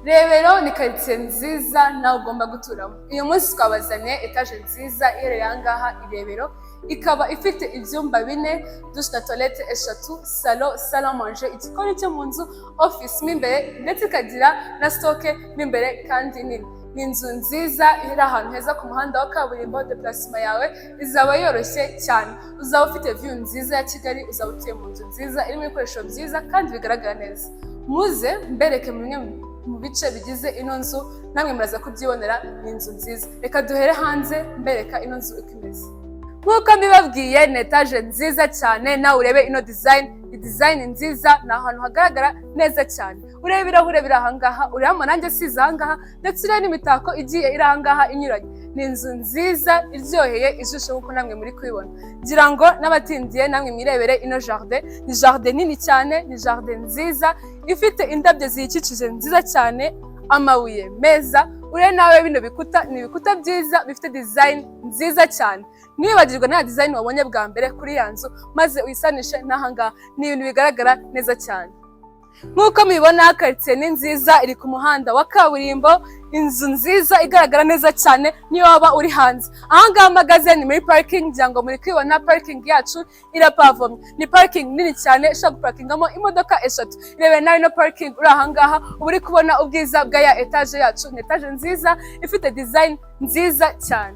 Rebero ni quartier nziza nawe ugomba guturamo. Uyu munsi twabazanye etage nziza iherereye ahangaha i Rebero, ikaba ifite ibyumba 4, douche na toilette 3, salon, salle à manger, igikoni cyo mu nzu, office mo imbere ndetse ikagira na stock mo imbere kandi nini. Ni inzu nziza iri ahantu heza ku muhanda wa kaburimbo, déplacement yawe izaba yoroshye cyane. Uzaba ufite view nziza ya Kigali, uzaba utuye mu nzu nziza irimo ibikoresho byiza kandi bigaragara neza. Muze mbereke mu bice bigize ino nzu, namwe muraza kubyibonera. Ni inzu nziza. Reka duhere hanze mbereka ino nzu uko imeze. Nk'uko mbibabwiye, ni etage nziza cyane. Nawe urebe ino design nziza, ni ahantu hagaragara neza cyane. Urebe ibirahure biri ahangaha, urebe amarangi asize ahangaha, ndetse urebe n'imitako igiye iri ahangaha inyuranye. Ni inzu nziza iryoheye ijisho nk'uko namwe muri kubibona. Ngira ngo n'abatindiye namwe mwirebere ino jardin. Ni jardin nini cyane, ni jardin nziza ifite indabyo ziyikikije nziza cyane, amabuye meza. Urebe nawe bino bikuta, ni ibikuta byiza bifite design nziza cyane. Nibagirwa na design wabonye bwa mbere kuri ya nzu, maze uyisanishe n'ahangaha. Ni ibintu bigaragara neza cyane. Nk'uko mubibona, quartier ni nziza, iri ku muhanda wa kaburimbo, inzu nziza igaragara neza cyane niyo waba uri hanze. Ahangaha mpagaze ni muri parking, ngira ngo muri kwibona parking yacu irapavomye. Ni parking nini cyane, ushobora guparkingamo imodoka 3. Irebe nawe no parking uri ahangaha, uba uri kubona ubwiza bwa ya etage yacu. Ni etage nziza ifite design nziza cyane.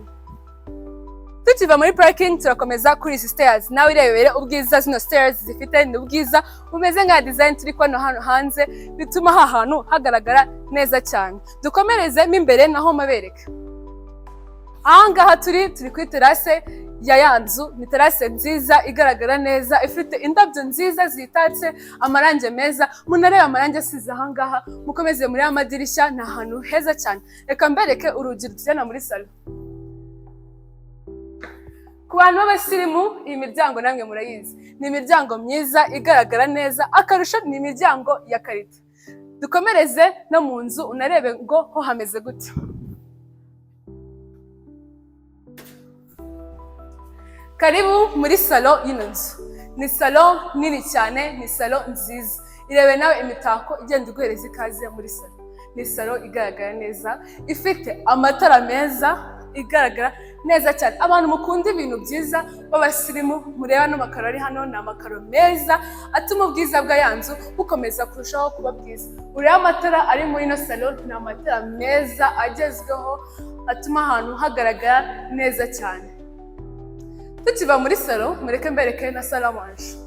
Tukiva muri parking turakomeza kuri izi stairs. Nawe irebere ubwiza zino stairs zifite, ni ubwiza bumeze nka design turi kubona hano hanze, bituma aha hantu hagaragara neza cyane. Dukomereze mo imbere naho mabereka. Ahangaha turi kuri terrasse ya nzu. Ni terrasse nziza igaragara neza, ifite indabyo nziza zitatse, amarangi meza. Munarebe amarangi asize ahangaha, mukomeze muri amadirishya, ni ahantu heza cyane. Reka mbereke urugi rutujyana muri salon. Ku bantu b'abasirimu, iyi miryango namwe murayizi. Ni imiryango myiza igaragara neza, akarusho ni imiryango ya karite. Dukomereze no mu nzu, unarebe ngo ho hameze gute. Karibu muri salon y'ino nzu. Ni salon nini cyane, ni salon nziza. Irebe nawe imitako igenda iguhereza ikaze muri salon. Ni salon igaragara neza, ifite amatara meza, igaragara neza cyane. Abantu mukunda ibintu byiza b'abasirimu, mureba n'amakaro ari hano, ni amakaro meza atuma ubwiza bwa ya nzu bukomeza kurushaho kuba bwiza. Ureba amatara ari muri ino salon, ni amatara meza agezweho atuma ahantu hagaragara neza cyane. Tukiva muri salon, mureke mbereke na salle à manger.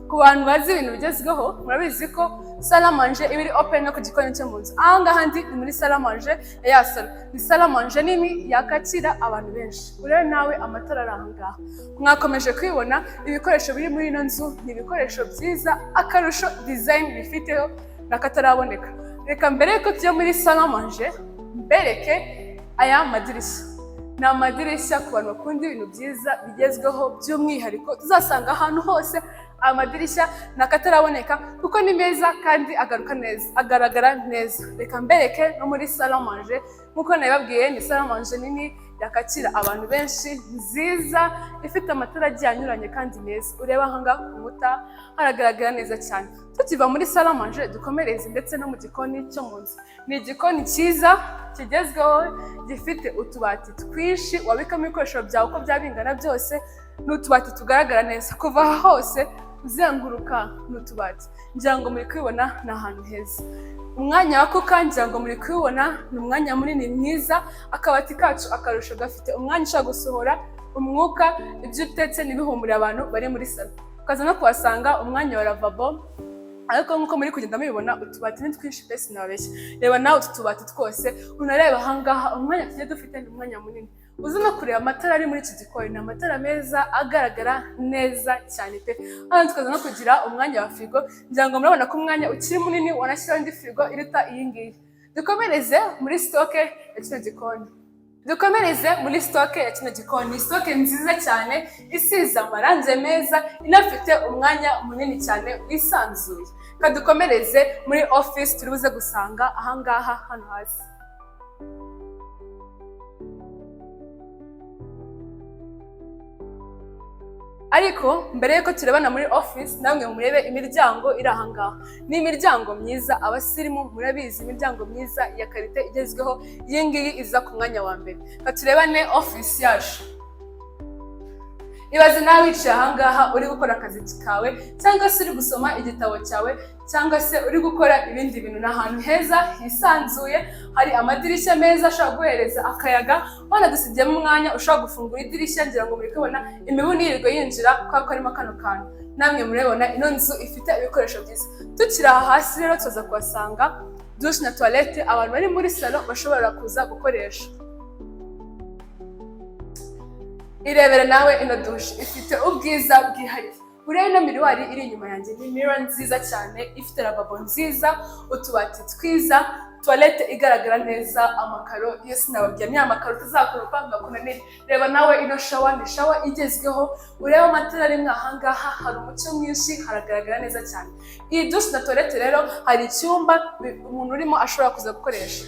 Ku bantu bazi ibintu bigezweho, murabizi ko salle à manger iba iri open no ku gikoni cyo mu nzu. Ahangaha ndi ni muri salle à manger ya salon. Ni salle à manger nini yakakira abantu benshi. Urebe nawe amatara ari ahangaha. Mwakomeje kwibona ibikoresho biri muri ino nzu, ni ibikoresho byiza, akarusho design bifiteho nakataraboneka. Reka mbere ko tujya muri salle à manger, mbereke aya madirishya. Ni amadirishya ku bantu bakunda ibintu byiza bigezweho by'umwihariko tuzasanga ahantu hose. Amadirishya nakataraboneka kuko ni meza kandi agaragara neza. Reka mbereke no muri salle à manger. Nkuko nabibabwiye, ni salle à manger nini yakakira abantu benshi, nziza, ifite amatara agiye anyuranye kandi meza. Ureba ahangaha ku nkuta haragaragara neza cyane. Tukiva muri salle à manger, dukomereze ndetse no mu gikoni cyo mu nzu. Ni igikoni cyiza kigezweho, gifite utubati twinshi wabikamo ibikoresho byawe uko byabingana byose. N'utubati tugaragara neza kuva aha hose uzenguruka n'utubati. Ngira ngo muri kwibona ni ahantu heza. Umwanya wa kuka, ngira ngo muri kwibona ni umwanya munini mwiza. Akabati kacu akarusho gafite umwanya ushobora gusohora umwuka, ibyo utetse n'ibihumurira abantu bari muri salon. Ukaza no kuhasanga umwanya wa lavabo. Ariko nkuko muri kugenda mubibona, utubati ni twinshi pe sinabeshya. Reba nawe utu tubati twose, unareba ahangaha umwanya tugiye dufite ni umwanya munini. Uzi no kureba amatara ari muri iki gikoni, ni amatara meza agaragara neza cyane pe. Hano tukaza no kugira umwanya wa frigo. Ngira ngo murabona ko umwanya ukiri munini, wanashyiraho indi frigo iruta iyi ngiyi. Dukomereze muri stock ya kino gikoni. Ni stock nziza cyane, isize amarangi meza, inafite umwanya munini cyane wisanzuye. Kadukomereze muri office turibuze gusanga ahangaha hano hasi. ariko mbere yuko turebana muri office namwe murebe imiryango iri ahangaha. Ni imiryango myiza, abasirimu murabizi imiryango myiza ya karite igezweho, iyi ngiyi iza ku mwanya wa mbere. Turebane office yacu. Ibaze nawe wicaye ahangaha uri gukora akazi kawe, cyangwa se uri gusoma igitabo cyawe, cyangwa se uri gukora ibindi bintu. N'ahantu heza hisanzuye, hari amadirishya meza ashobora guhereza akayaga, banadusigiyemo umwanya ushobora gufungura idirishya, ngira ngo muri kubona imibu ntiyirirwe yinjira kubera ko harimo kano kantu. Namwe murabona ino nzu ifite ibikoresho byiza. Tukiri aha hasi rero tuza kuhasanga douche na toilette abantu bari muri salo bashobora kuza gukoresha. Irebere nawe ino douche ifite ubwiza bwihariye. Urebe ino miruwari iri inyuma yanjye, ni mirror nziza cyane, ifite lavabo nziza, utubati twiza, toilette igaragara neza, amakaro yose nababwiye ni amakaro tuzakoropa ngakunanira. Reba nawe ino shower, ni shower igezweho. Urebe amatara ari ahangaha, hari umucyo mwinshi, haragaragara neza cyane. Iyi douche na toilette rero hari icyumba umuntu urimo ashobora kuza gukoresha.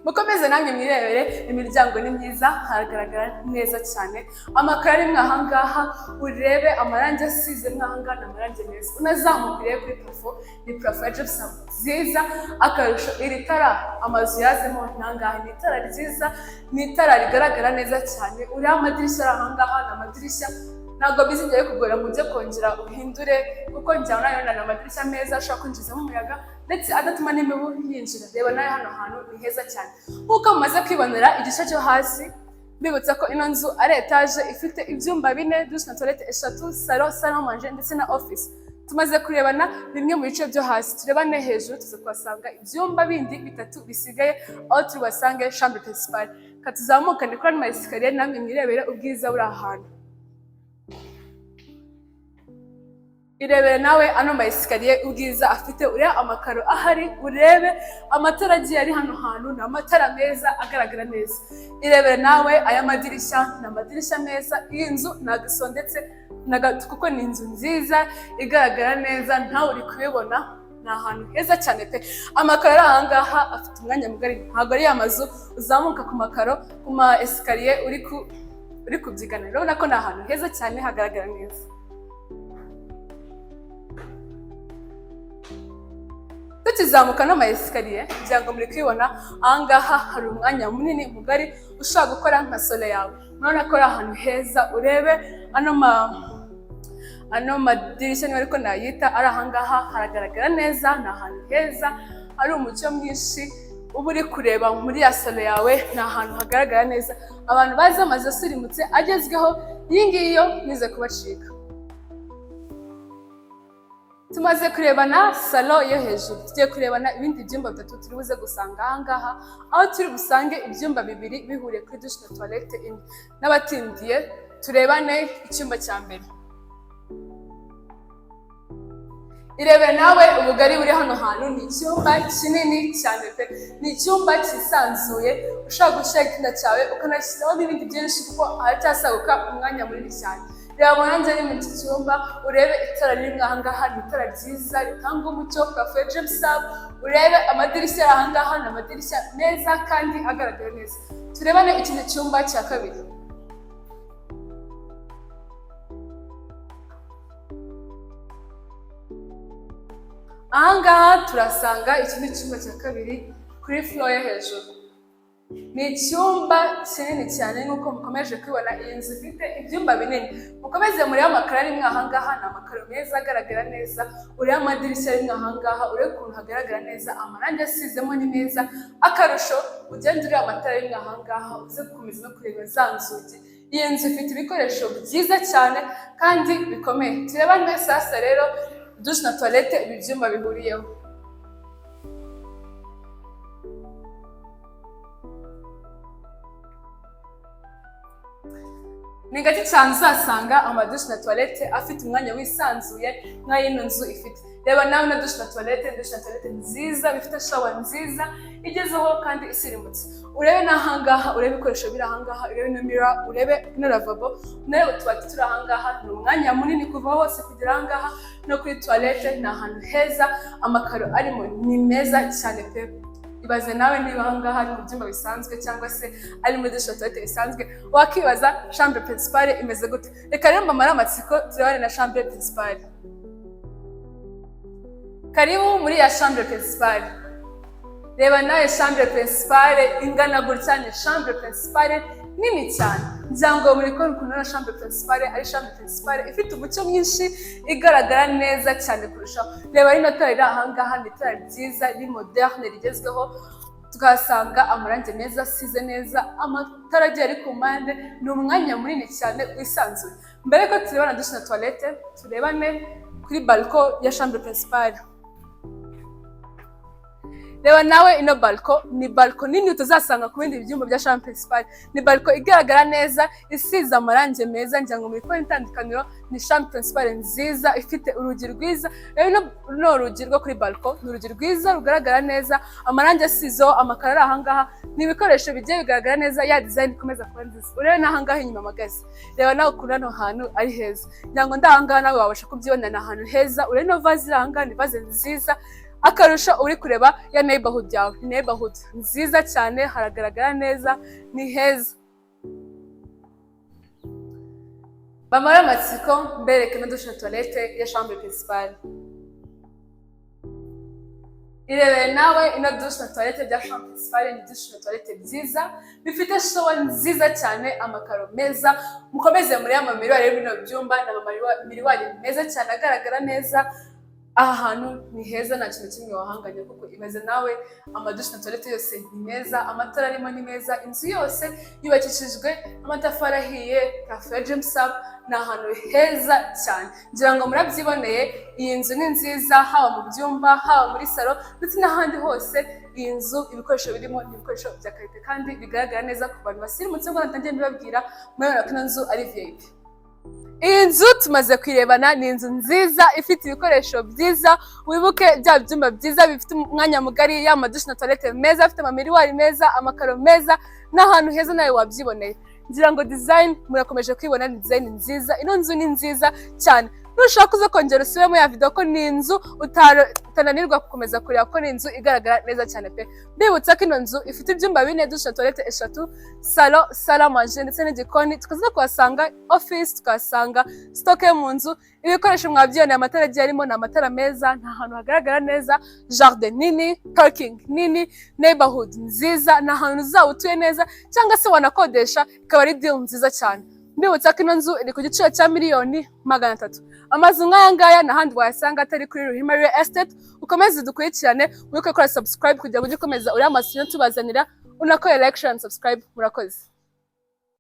Mukomeze namwe mwirebere, imiryango ni myiza, haragaragara neza cyane. Amakaro ari ahangaha, urebe amarangi asize ahangaha ni amarangi meza. Unazamuka urebe kuri parafo, ni parafo ya gypsum nziza. Akarusho iri tara amazu yazemo nangaha, ni itara ryiza, ni itara rigaragara neza cyane. Urebe amadirishya ari ahangaha, ni amadirishya ntabwo bizigeye kugora mu byo kongera uhindure, kuko njyana nayo ni amadirishya meza ashobora kwinjizamo umuyaga ndetse adatuma n'imibu yinjira. Reba nayo hano hantu ni heza cyane. Nk'uko mumaze kwibonera igice cyo hasi, bibutsa ko ino nzu ari etaje ifite ibyumba 4, douche na toilette 3, salon, salle à manger ndetse na office. Tumaze kurebana bimwe mu bice byo hasi, turebane hejuru tuza kuhasanga ibyumba bindi 3 bisigaye, aho turi basange chambre principale. Katuzamukane kuri ama escalier namwe mwirebere ubwiza buri ahantu. Irebere nawe ano ma escalier ubwiza afite, urebe amakaro ahari, urebe amatara agiye ari hano hantu, ni amatara meza agaragara neza. Irebere nawe aya madirishya, ni amadirishya meza. Iyi nzu nagasondetse kuko ni inzu nziza igaragara neza, ntawe uri kubibona, ni ahantu heza cyane pe. Amakaro ari ahangaha afite umwanya mugari, ntabwo ari amazu uzamuka ku makaro ku ma escalier uri kubyigana. Urabona ko ni ahantu heza cyane hagaragara neza. Tukizamuka no ma escalier, ngira ngo muri kwibona ahangaha hari umwanya munini mugari ushobora gukora nka solo yawe. Murabona ko ari ahantu heza. Urebe ano madirishya niba ariko nayita ari ahangaha, haragaragara neza, ni ahantu heza, hari umucyo mwinshi. Uba uri kureba muri ya salo yawe, ni ahantu hagaragara neza. Abantu bazi amazu asirimutse agezweho, iyi ngiyi yo nize kubacika. Tumaze kurebana salo yo hejuru, tugiye kurebana ibindi byumba 3 turi buze gusanga ahangaha, aho turi busange ibyumba 2 bihuriye kuri douche na toilette imwe. N'abatindiye turebane icyumba cya mbere. Irebe nawe ubugari buri hano hantu, ni icyumba kinini cyane pe, ni icyumba cyisanzuye ushobora gushyira igitanda cyawe ukanashyiraho n'ibindi byinshi kuko ahacyasaguka umwanya munini cyane. Reba muranze ni mu iki cyumba, urebe itara riri ahangaha, ni itara ryiza ritanga umucyo, parafo ya gypsum. Urebe amadirishya ari ahangaha, ni amadirishya meza kandi agaragara neza. Turebane ikindi cyumba cya kabiri. Ahangaha turasanga ikindi cyumba cya kabiri kuri floor yo hejuru. Ni icyumba kinini cyane nk'uko mukomeje kwibona. Iyi nzu ifite ibyumba binini. Mukomeze muri amakaro ari ahangaha, ni amakaro meza agaragara neza. Urebe amadirishya ari ahangaha, urebe ukuntu hagaragara neza, amarangi asizemo ni meza. Akarusho ugenda ureba amatara ari ahangaha, uze gukomeza no kureba za nzugi. Iyi nzu ifite ibikoresho byiza cyane kandi bikomeye. Turebane sasa rero douche na toilette ibi byumba bihuriyeho. Ni gake cyane uzasanga amadouche na toilette afite umwanya wisanzuye nk'ayino nzu ifite. Reba nawe na douche na toilette nziza, bifite shower nziza igezeho kandi isirimutse. Urebe n'ahangaha, urebe ibikoresho biri ahangaha, urebe na mirror, urebe na lavabo, urebe utubati turi ahangaha. Ni umwanya munini kuva hose kugera ahangaha. No kuri toilette ni ahantu heza, amakaro arimo ni meza cyane pe. ibaze nawe niba ahangaha ari mu byumba bisanzwe cyangwa se ari muri dushe toilette bisanzwe, wakibaza chambre principale imeze gute. Reka rero mbamare amatsiko turebane na chambre principale. Karibu muri ya chambre principale. Reba nawe chambre principale ingana gutya, ni chambre principale nini cyane. Njango muri ko kunona chambre principale ari chambre principale ifite umucyo mwinshi, igaragara neza cyane kurushaho. Reba rino tara riri ahangaha, ni tara ryiza, ni moderne, rigezweho. Tukasanga amarangi meza asize neza, amatara agiye ari ku mpande, ni umwanya munini cyane wisanzuye. Mbere ko turebana dushe na toilette, turebane kuri balcon ya chambre principale. Reba nawe ino balcon, ni balcon nini utazasanga ku bindi byumba bya chambre principale. Ni balcon igaragara neza, isize amarangi meza, ngira ngo muri ko itandukaniro ni chambre principale nziza ifite urugi rwiza. Rero no urugi rwo kuri balcon ni urugi rwiza rugaragara neza, amarangi asizo, amakaro ari ahangaha, ni ibikoresho bigiye bigaragara neza, ya design ikomeza kuba nziza. Urebe n'ahangaha inyuma magazi, reba nawe kuri hano hantu ari heza, ngira ngo ndahangaha nawe wabasha kubyibonana ahantu heza. Urebe no vase iri ahangaha, ni vase nziza. Akarusha uri kureba ya neighborhood yawe, neighborhood nziza cyane, haragaragara neza, ni heza. Bamara amatsiko mbereke no dushe toilette ya chambre principale. Irebe nawe ino dushe toilette ya chambre principale, ni dushe toilette byiza bifite shower nziza cyane, amakaro meza. Mukomeze muri ya mamiruwari y'ibino byumba, na mamiruwari meza cyane agaragara neza. Aha hantu ni heza, nta kintu kimwe wahanganye kuko imeze nawe. Amadushe na toilette yose ni meza, amatara arimo ni meza, inzu yose yubakishijwe amatafari ahiye, parafo ya gypsum. Ni ahantu heza cyane, ngira ngo murabyiboneye. Iyi nzu ni nziza, haba mu byumba, haba muri salo, ndetse n'ahandi hose. Iyi nzu ibikoresho birimo ni ibikoresho bya karite kandi bigaragara neza ku bantu basirimutse, ngo natangiye mbibabwira murabona ko ino nzu ari VIP. Iyi nzu tumaze kwirebana, ni inzu nziza ifite ibikoresho byiza. Wibuke bya byumba byiza bifite umwanya mugari, ya madushe na toilette meza, afite amamiriwari meza, amakaro meza, n'ahantu heza nawe wabyiboneye. Ngira ngo design murakomeje kwibona, ni design nziza. Ino nzu ni nziza cyane. Nushaka uza kongera usubiremo ya video ko ni inzu utananirwa gukomeza kureba ko ni inzu igaragara neza cyane pe. Mbibutsa ko ino nzu ifite ibyumba 4, dushe na toilette 3, salo, salle à manger ndetse n'igikoni. Tukaza kuhasanga office, tukahasanga stock yo mu nzu, ibikoresho mwabyiboneye, amatara agiye arimo ni amatara meza, nta hantu hagaragara neza, jardin nini, parking nini, neighborhood nziza, nta hantu uzawutuye neza cyangwa se wanakodesha, ikaba ari deal nziza cyane. Mbibutsa ko ino nzu iri ku giciro cya $300,000. Amazu nk'aya ngaya n'ahandi wayasanga atari kuri Ruhima Real Estate. Ukomeze dukurikirane, wibuke gukora subscribe kugira ngo ujye ukomeza uri amasomo tubazanira, unakore like, share and subscribe. Murakoze.